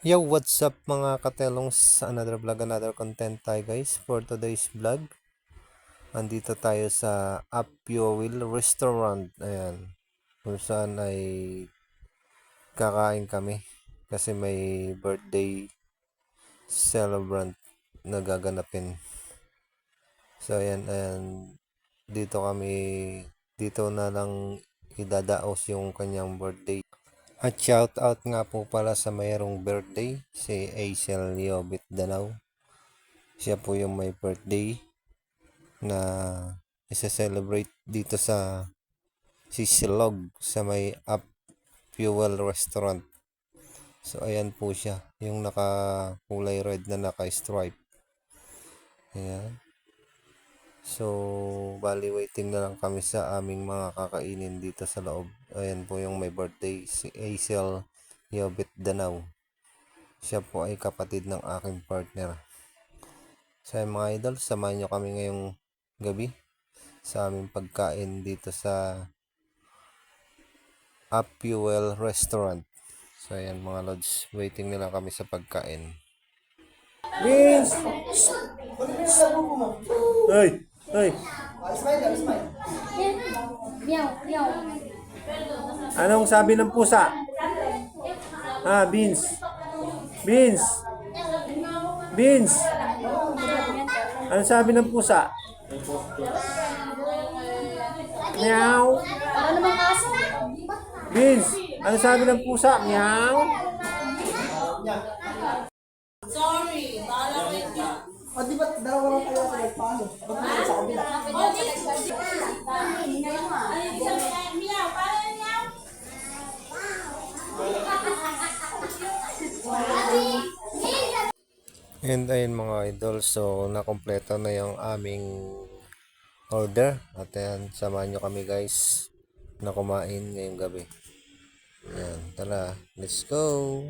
Yo, what's up mga katelongs? Another vlog, another content tayo guys. For today's vlog, andito tayo sa Apio Will Restaurant. Ayan, kung saan ay kakain kami. Kasi may birthday celebrant na gaganapin. So ayan, dito na lang idadaos yung kanyang birthday. At shout out nga po pala sa mayroong birthday, si Aisel Liobit Danao. Siya po yung may birthday na isa-celebrate dito sa Sisilog sa may Up Fuel Restaurant. So ayan po siya, yung naka kulay red na naka-stripe. Ayan. So bali waiting na lang kami sa aming mga kakainin dito sa loob. Ayan po yung may birthday, si Aisel Yobit Danao. Siya po ay kapatid ng aking partner. So mga idol, samahan nyo kami ngayong gabi sa aming pagkain dito sa Up Fuel Restaurant. So ayan mga lods, waiting na lang kami sa pagkain. Vince! Ay! Ay! Meow, meow. Anong sabi ng pusa? Vince! Vince! Vince! Anong sabi ng pusa? Meow! Para naman aso. Vince! Anong sabi ng pusa? Meow! Sorry, bahala kayo dyan. O, di ba dalawa lang kayo sa nagpaano? Ba't naman sa kabila? O, di. Ay, miyaw, para miyaw. And ayun mga idol, so nakompleto na yung aming order. At ayan, samahan nyo kami guys na kumain ngayong gabi. Ayan, tara, let's go!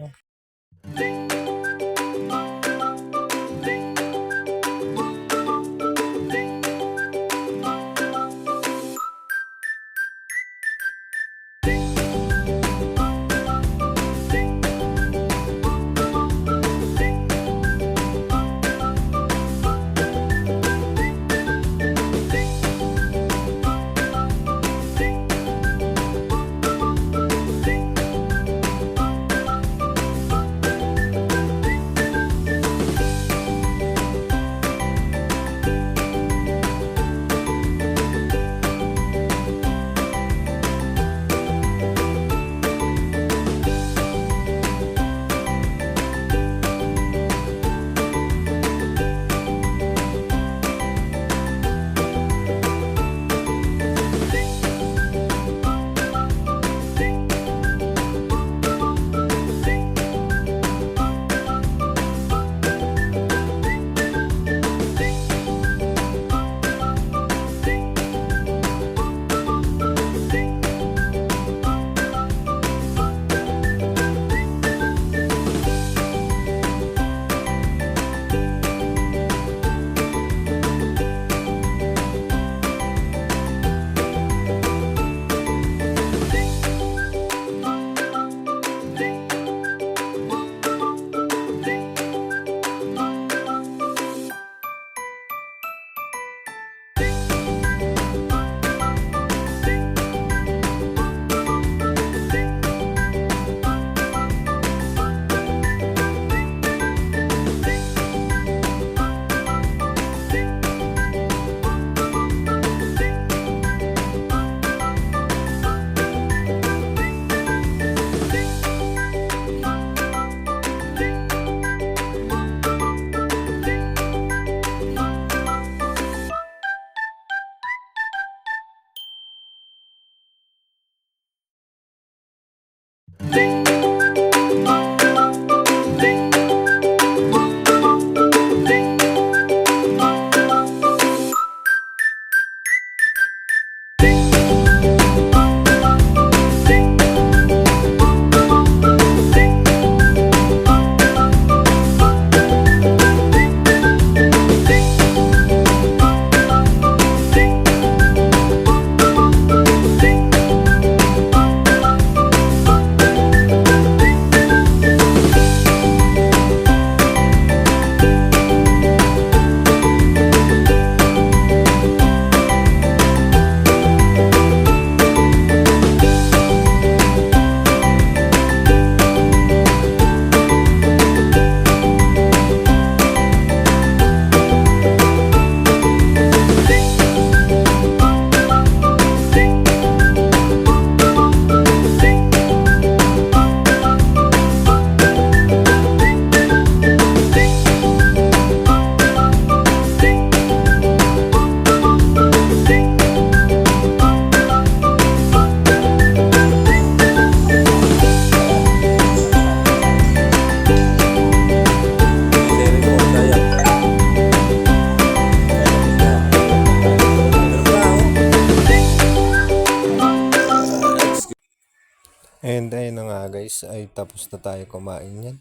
ay tapos na tayo kumain yan.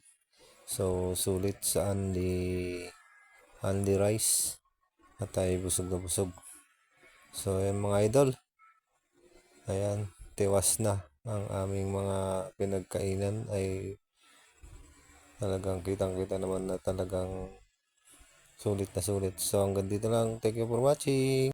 So, sulit sa Andy Rice. At tayo busog na busog. So, ayan mga idol. Ayan, tiwas na ang aming mga pinagkainan ay talagang kitang-kita naman na talagang sulit na sulit. So, hanggang dito lang. Thank you for watching.